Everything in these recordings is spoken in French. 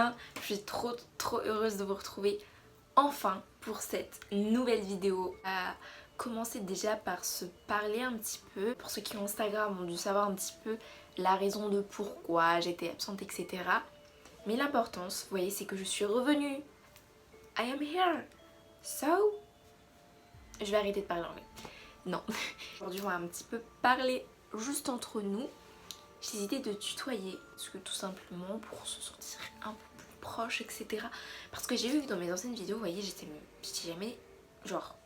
bien. Je suis trop heureuse de vous retrouver enfin pour cette nouvelle vidéo. On va commencer déjà par se parler un petit peu. Pour ceux qui ont Instagram ont dû savoir un petit peu la raison de pourquoi j'étais absente, etc. Mais l'importance, vous voyez, c'est que je suis revenue. I am here. So, je vais arrêter de parler anglais. Non. Aujourd'hui, on va un petit peu parler juste entre nous. J'ai décidé de tutoyer, parce que tout simplement pour se sentir un peu plus proche, etc. Parce que j'ai vu que dans mes anciennes vidéos, vous voyez, j'étais jamais, genre,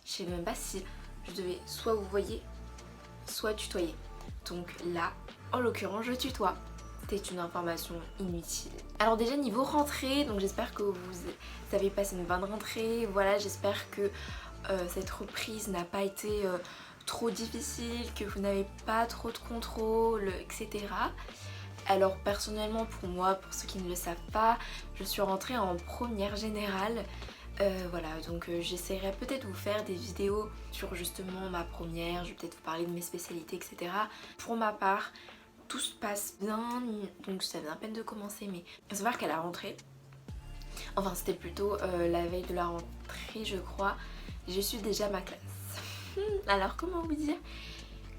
je sais même pas si je devais soit vous voyez, soit tutoyer. Donc là, en l'occurrence, je tutoie. C'était une information inutile. Alors déjà niveau rentrée, donc j'espère que vous avez passé une bonne rentrée. Voilà, j'espère que cette reprise n'a pas été trop difficile, que vous n'avez pas trop de contrôle, etc. Alors personnellement pour moi, pour ceux qui ne le savent pas, je suis rentrée en première générale. Voilà, donc j'essaierai peut-être de vous faire des vidéos sur justement ma première, je vais peut-être vous parler de mes spécialités, etc. Pour ma part, tout se passe bien, donc ça vient à peine de commencer, mais il faut savoir qu'à la rentrée, enfin c'était plutôt la veille de la rentrée je crois, je suis déjà ma classe. Alors comment vous dire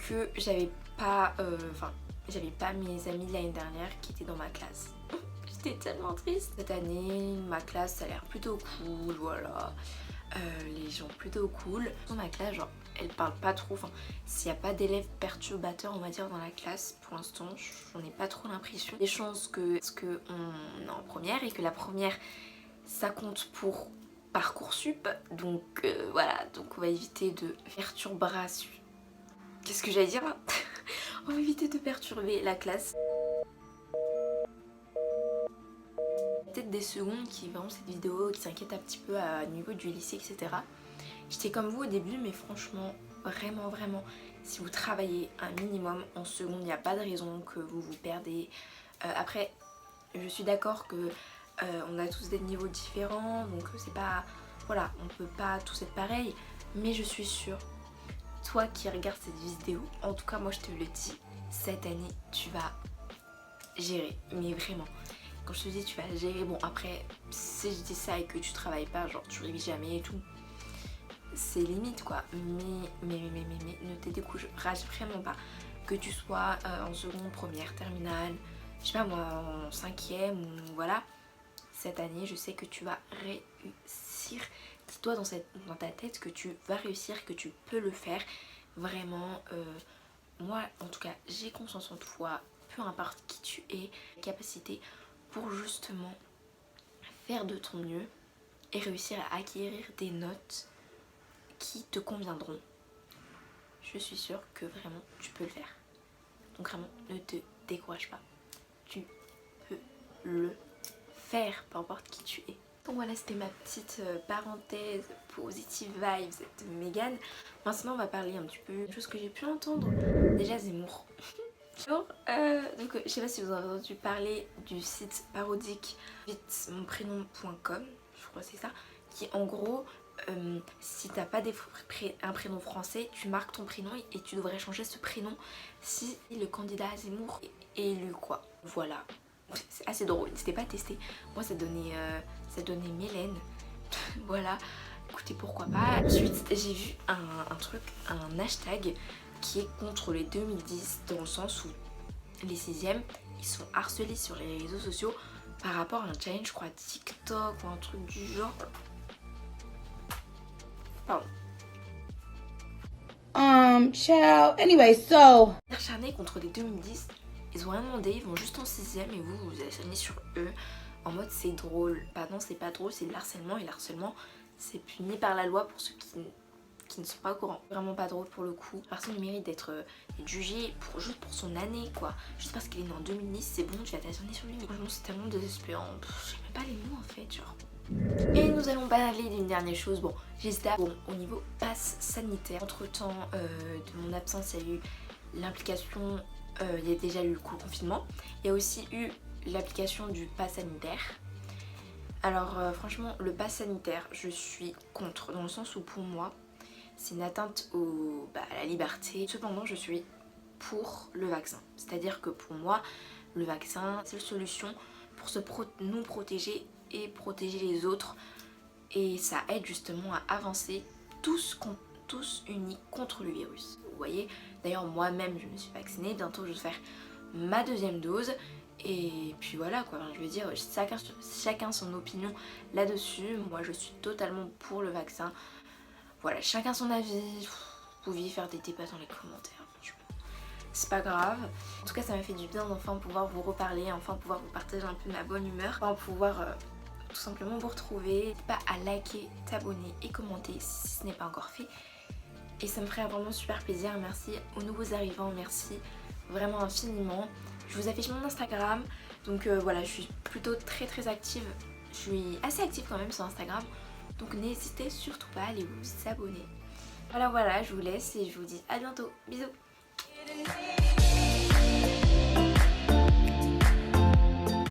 que j'avais pas mes amis de l'année dernière qui étaient dans ma classe. J'étais tellement triste. Cette année, ma classe ça a l'air plutôt cool, voilà. Les gens plutôt cool. Dans ma classe, genre, elle parle pas trop. Enfin, s'il n'y a pas d'élèves perturbateurs, on va dire, dans la classe, pour l'instant, j'en ai pas trop l'impression. Les chances que, parce qu'on est en première et que la première, ça compte pour Parcoursup. Donc voilà, donc on va éviter de perturbation. Qu'est-ce que j'allais dire là? On va éviter de perturber la classe. Peut-être des secondes qui verront cette vidéo, qui s'inquiètent un petit peu à niveau du lycée, etc. J'étais comme vous au début, mais franchement, vraiment, si vous travaillez un minimum en seconde, il n'y a pas de raison que vous vous perdez. Après, je suis d'accord que on a tous des niveaux différents, donc c'est pas... Voilà, on peut pas tous être pareil, mais je suis sûre, toi qui regardes cette vidéo, en tout cas moi je te le dis, cette année tu vas gérer, mais vraiment. Quand je te dis tu vas gérer, bon après si je dis ça et que tu travailles pas, genre tu révises jamais et tout, c'est limite quoi, mais ne te décourage vraiment pas, que tu sois en seconde, première, terminale, je sais pas moi en cinquième ou voilà, cette année je sais que tu vas réussir. Dis-toi dans ta tête que tu vas réussir, que tu peux le faire. Vraiment, moi en tout cas j'ai confiance en toi, peu importe qui tu es, capacité pour justement faire de ton mieux et réussir à acquérir des notes qui te conviendront. Je suis sûre que vraiment tu peux le faire. Donc vraiment ne te décourage pas, tu peux le faire, peu importe qui tu es. Donc voilà, c'était ma petite parenthèse positive vibes de Megan. Maintenant on va parler un petit peu de choses que j'ai pu entendre. Déjà Zemmour. Alors, donc je sais pas si vous avez entendu parler du site parodique vitemonprénom.com, je crois que c'est ça, qui en gros, si t'as pas un prénom français, tu marques ton prénom et tu devrais changer ce prénom si le candidat Zemmour est élu quoi. Voilà. C'est assez drôle, n'hésitez pas à tester. Moi ça donnait Mélène. Voilà, écoutez pourquoi pas. Ensuite j'ai vu un truc, un hashtag qui est contre les 2010 dans le sens où les 6e ils sont harcelés sur les réseaux sociaux par rapport à un challenge, je crois TikTok ou un truc du genre. Pardon. Ciao. Anyway, so. Acharnés contre les 2010, ils ont rien demandé, ils vont juste en 6e et vous vous acharnez sur eux en mode c'est drôle. Bah non, c'est pas drôle, c'est le harcèlement et le harcèlement c'est puni par la loi pour ceux qui ne sont pas au courant. Vraiment pas drôle pour le coup. Personne ne mérite d'être jugé juste pour son année quoi. Juste parce qu'il est né en 2010, c'est bon, tu vas t'acharner sur lui. Mais franchement, c'est tellement désespérant. Je sais même pas les mots en fait, genre. Et nous allons parler d'une dernière chose. Bon, j'hésite bon, au niveau passe sanitaire. Entre temps de mon absence, il y a eu l'implication, il y a déjà eu le confinement. Il y a aussi eu l'application du pass sanitaire. Alors franchement, le pass sanitaire, je suis contre, dans le sens où pour moi, c'est une atteinte à la liberté. Cependant, je suis pour le vaccin. C'est-à-dire que pour moi, le vaccin, c'est la solution pour nous protéger et protéger les autres. Et ça aide justement à avancer tous unis contre le virus. Vous voyez, d'ailleurs moi-même je me suis vaccinée, bientôt je vais faire ma 2e dose. Et puis voilà quoi, je veux dire, chacun son opinion là-dessus. Moi je suis totalement pour le vaccin. Voilà, chacun son avis. Vous pouvez faire des débats dans les commentaires, c'est pas grave. En tout cas ça m'a fait du bien d'enfin pouvoir vous reparler, enfin pouvoir vous partager un peu ma bonne humeur, enfin pouvoir tout simplement vous retrouver. N'hésite pas à liker, t'abonner et commenter si ce n'est pas encore fait. Et ça me ferait vraiment super plaisir. Merci aux nouveaux arrivants, merci vraiment infiniment. Je vous affiche mon Instagram, donc voilà, je suis plutôt très active. Je suis assez active quand même sur Instagram, donc n'hésitez surtout pas à aller vous abonner. Voilà, je vous laisse et je vous dis à bientôt. Bisous.